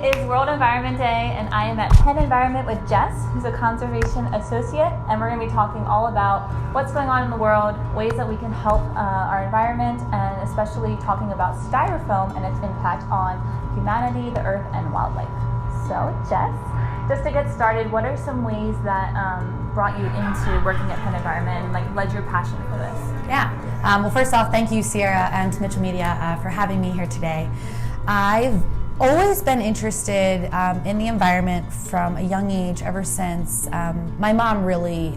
is World Environment Day, and I am at PennEnvironment with Jess, who's a conservation associate, and we're going to be talking all about what's going on in the world, ways that we can help our environment, and especially talking about styrofoam and its impact on humanity, the earth, and wildlife. So, Jess, just to get started, what are some ways that brought you into working at PennEnvironment and led your passion for this? Yeah. Well, first off, thank you, Sierra and Mitchell Media, for having me here today. I've always been interested in the environment from a young age, ever since my mom really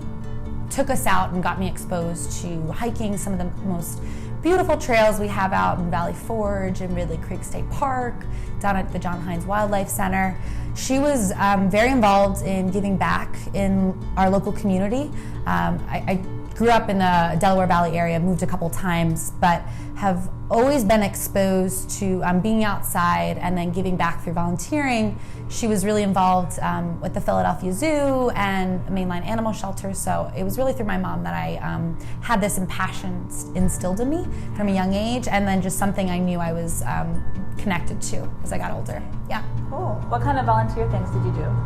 took us out and got me exposed to hiking some of the most beautiful trails we have out in Valley Forge and Ridley Creek State Park, down at the John Hines Wildlife Center. She was very involved in giving back in our local community. I grew up in the Delaware Valley area, moved a couple times, but have always been exposed to being outside and then giving back through volunteering. She was really involved with the Philadelphia Zoo and Mainline Animal Shelter, so it was really through my mom that I had this passion instilled in me from a young age, and then just something I knew I was connected to as I got older. Yeah. Cool. What kind of volunteer things did you do?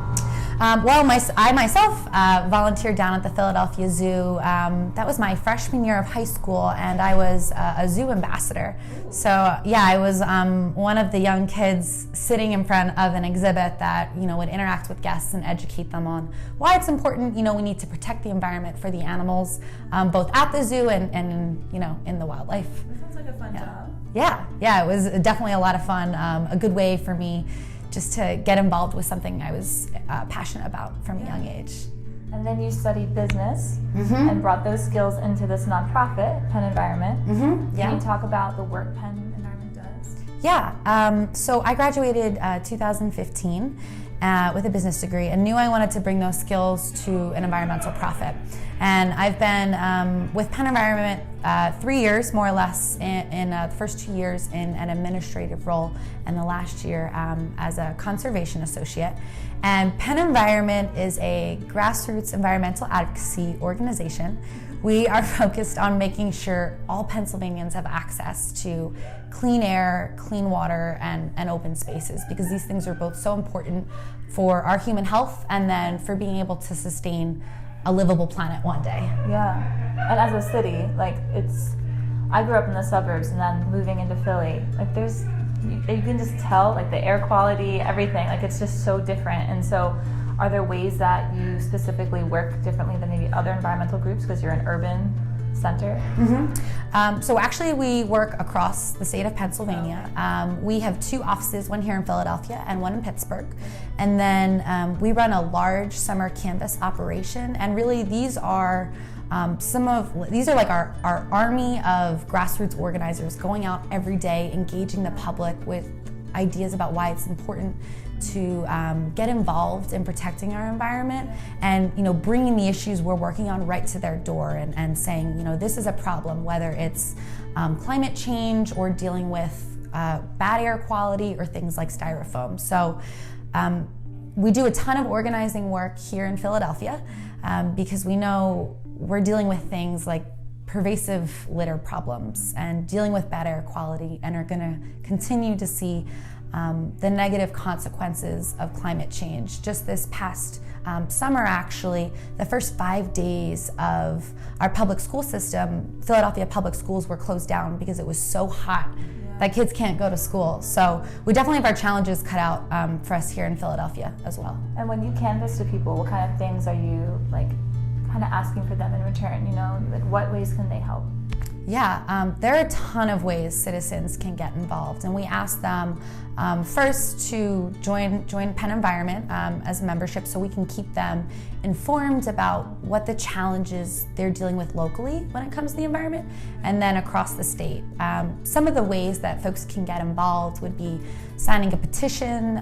I myself volunteered down at the Philadelphia Zoo. That was my freshman year of high school, and I was a zoo ambassador. So yeah, I was one of the young kids sitting in front of an exhibit that would interact with guests and educate them on why it's important. We need to protect the environment for the animals, both at the zoo and in the wildlife. That sounds like a fun job. Yeah, it was definitely a lot of fun. A good way for me just to get involved with something I was passionate about from a young age. And then you studied business and brought those skills into this nonprofit, PennEnvironment. Can you talk about the work PennEnvironment does? Yeah, so I graduated 2015 with a business degree and knew I wanted to bring those skills to an environmental profit. And I've been with PennEnvironment 3 years, more or less, in the first 2 years in an administrative role, and the last year as a conservation associate. And PennEnvironment is a grassroots environmental advocacy organization. We are focused on making sure all Pennsylvanians have access to clean air, clean water, and open spaces, because these things are both so important for our human health and then for being able to sustain a livable planet one day. Yeah, and as a city, I grew up in the suburbs, and then moving into Philly, you can just tell, the air quality, everything, it's just so different. And so, are there ways that you specifically work differently than maybe other environmental groups because you're an urban center? So actually we work across the state of Pennsylvania. We have 2 offices, one here in Philadelphia and one in Pittsburgh. And then we run a large summer canvas operation, and really these are our army of grassroots organizers going out every day, engaging the public with ideas about why it's important to get involved in protecting our environment, and bringing the issues we're working on right to their door, and saying this is a problem, whether it's climate change or dealing with bad air quality or things like styrofoam. So we do a ton of organizing work here in Philadelphia because we know we're dealing with things like pervasive litter problems and dealing with bad air quality, and are going to continue to see the negative consequences of climate change. Just this past summer, actually, the first 5 days of our public school system, Philadelphia public schools were closed down because it was so hot that kids can't go to school. So we definitely have our challenges cut out for us here in Philadelphia as well. And when you canvass to people, what kind of things are you kind of asking for them in return? What ways can they help? Yeah, there are a ton of ways citizens can get involved, and we ask them first to join PennEnvironment as a membership, so we can keep them informed about what the challenges they're dealing with locally when it comes to the environment, and then across the state. Some of the ways that folks can get involved would be signing a petition,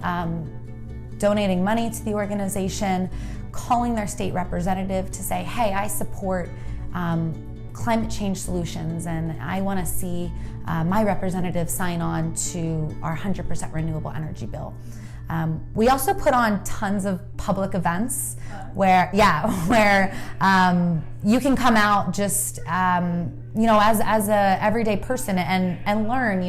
donating money to the organization, calling their state representative to say, hey, I support climate change solutions, and I want to see my representative sign on to our 100% renewable energy bill. We also put on tons of public events where you can come out just as a everyday person and learn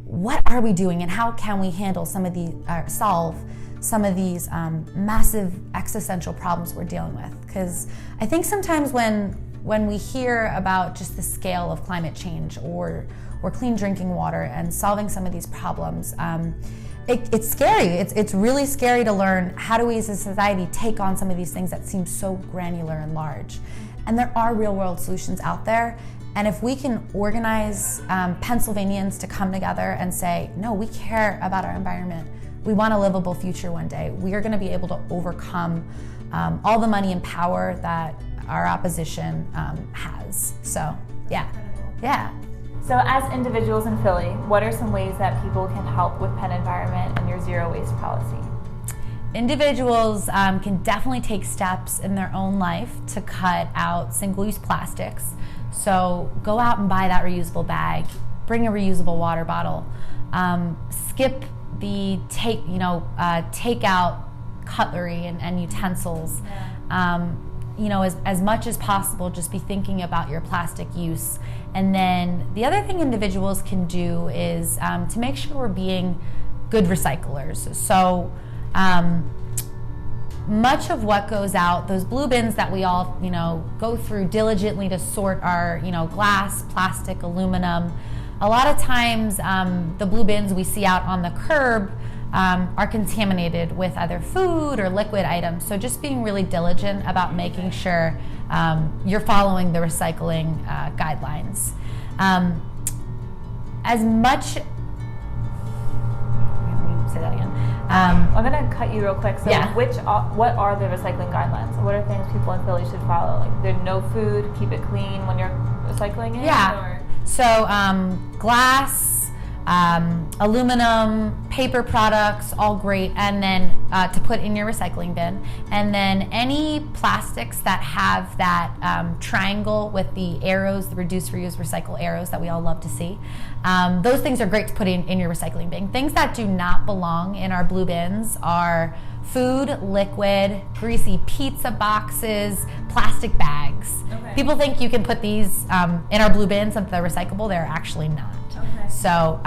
what are we doing and how can we handle some of these, solve some of these massive existential problems we're dealing with? Because I think sometimes when we hear about just the scale of climate change or clean drinking water and solving some of these problems, it's scary. It's really scary to learn, how do we as a society take on some of these things that seem so granular and large? And there are real world solutions out there. And if we can organize Pennsylvanians to come together and say, no, we care about our environment, we want a livable future one day, we are going to be able to overcome all the money and power that our opposition has. So, yeah. Yeah. So as individuals in Philly, what are some ways that people can help with PennEnvironment and your zero waste policy? Individuals can definitely take steps in their own life to cut out single-use plastics. So go out and buy that reusable bag, bring a reusable water bottle, skip the takeout cutlery and utensils. Yeah. As much as possible, just be thinking about your plastic use. And then the other thing individuals can do is to make sure we're being good recyclers. So much of what goes out, those blue bins that we all, go through diligently to sort our, glass, plastic, aluminum, a lot of times the blue bins we see out on the curb are contaminated with either food or liquid items. So just being really diligent about making sure you're following the recycling guidelines. As much, say that again. I'm going to cut you real quick. So yeah. What are the recycling guidelines? What are things people in Philly should follow? Like, there's no food, keep it clean when you're recycling it? Yeah. Or? So glass, aluminum, paper products, all great, and then to put in your recycling bin. And then any plastics that have that triangle with the arrows, the reduce, reuse, recycle arrows that we all love to see, those things are great to put in your recycling bin. Things that do not belong in our blue bins are food, liquid, greasy pizza boxes, plastic bags. Okay. People think you can put these in our blue bins and they're recyclable. They're actually not. Okay. So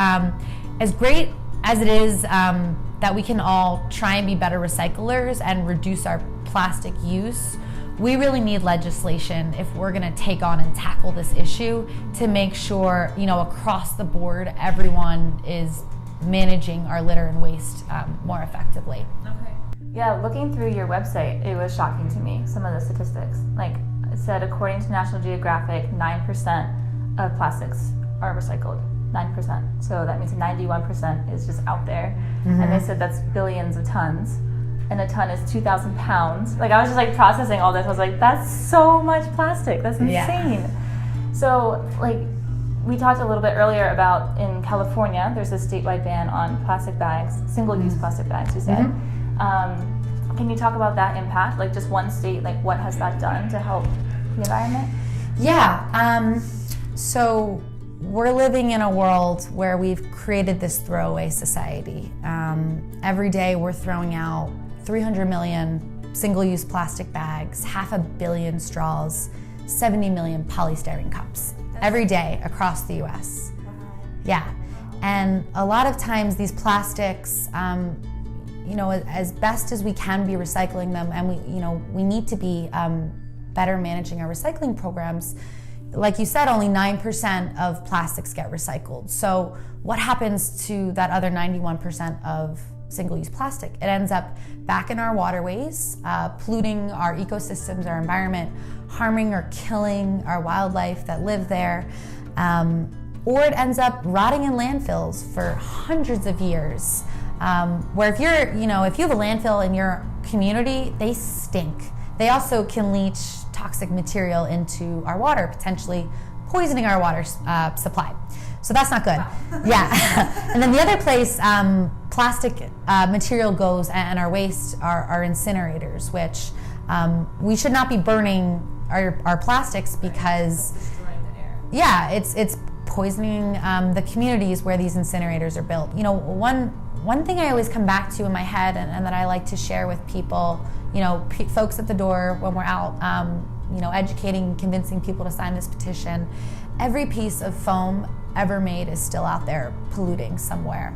as great as it is that we can all try and be better recyclers and reduce our plastic use, we really need legislation if we're going to take on and tackle this issue to make sure, across the board, everyone is managing our litter and waste more effectively. Okay. Yeah, looking through your website, it was shocking to me, some of the statistics. Like it said, according to National Geographic, 9% of plastics are recycled. 9%. So that means 91% is just out there. Mm-hmm. And they said that's billions of tons. And a ton is 2,000 pounds. Like, I was just like processing all this. I was like, that's so much plastic. That's insane. Yeah. So, like, we talked a little bit earlier about in California, there's a statewide ban on plastic bags, single-use plastic bags, you said. Mm-hmm. Can you talk about that impact? Like, just one state, like, what has that done to help the environment? Yeah. So we're living in a world where we've created this throwaway society. Every day we're throwing out 300 million single-use plastic bags, 500 million straws, 70 million polystyrene cups every day across the US. Wow. Yeah, and a lot of times these plastics, as best as we can be recycling them, and we need to be better managing our recycling programs. Like you said, only 9% of plastics get recycled. So what happens to that other 91% of single-use plastic? It ends up back in our waterways, polluting our ecosystems, our environment, harming or killing our wildlife that live there, or it ends up rotting in landfills for hundreds of years. Where if you have a landfill in your community, they stink. They also can leach toxic material into our water, potentially poisoning our water supply. So that's not good. Wow. Yeah. And then the other place plastic material goes and our waste are incinerators, which we should not be burning our plastics because yeah, it's poisoning the communities where these incinerators are built. One thing I always come back to in my head and that I like to share with people, folks at the door when we're out, educating, convincing people to sign this petition, every piece of foam ever made is still out there polluting somewhere.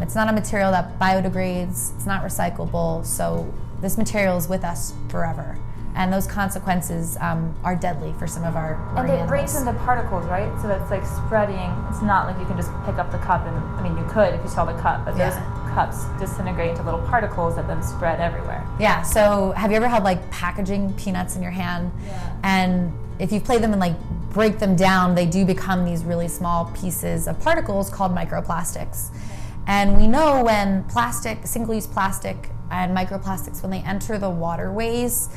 It's not a material that biodegrades, it's not recyclable, so this material is with us forever. And those consequences are deadly for some of our marine And it breaks into particles, right? So it's like spreading. It's not like you can just pick up the cup and, I mean, you could if you saw the cup, but those cups disintegrate into little particles that then spread everywhere. Yeah, so have you ever had like packaging peanuts in your hand? Yeah. And if you play them and like break them down, they do become these really small pieces of particles called microplastics. And we know when plastic, single-use plastic and microplastics, when they enter the waterways,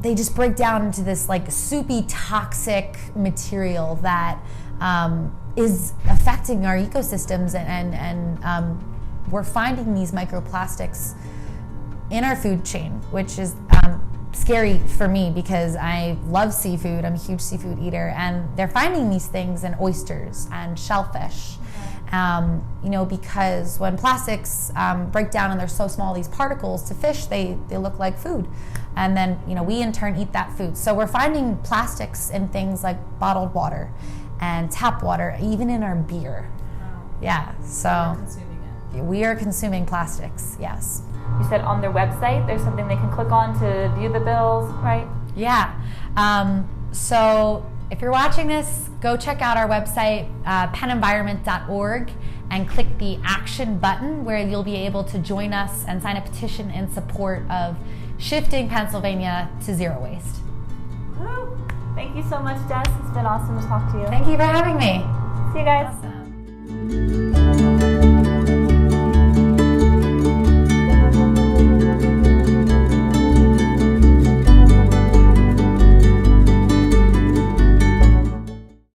they just break down into this like soupy, toxic material that is affecting our ecosystems, and we're finding these microplastics in our food chain, which is scary for me because I love seafood. I'm a huge seafood eater, and they're finding these things in oysters and shellfish. Because when plastics break down and they're so small, these particles to fish, they look like food. And then, we in turn eat that food. So we're finding plastics in things like bottled water and tap water, even in our beer. Wow. Yeah, so Consuming it. we are consuming plastics, yes. You said on their website there's something they can click on to view the bills, right? Yeah. So if you're watching this, go check out our website, PennEnvironment.org, and click the action button where you'll be able to join us and sign a petition in support of shifting Pennsylvania to zero waste. Woo. Thank you so much, Jess. It's been awesome to talk to you. Thank you for having me. See you guys. Awesome.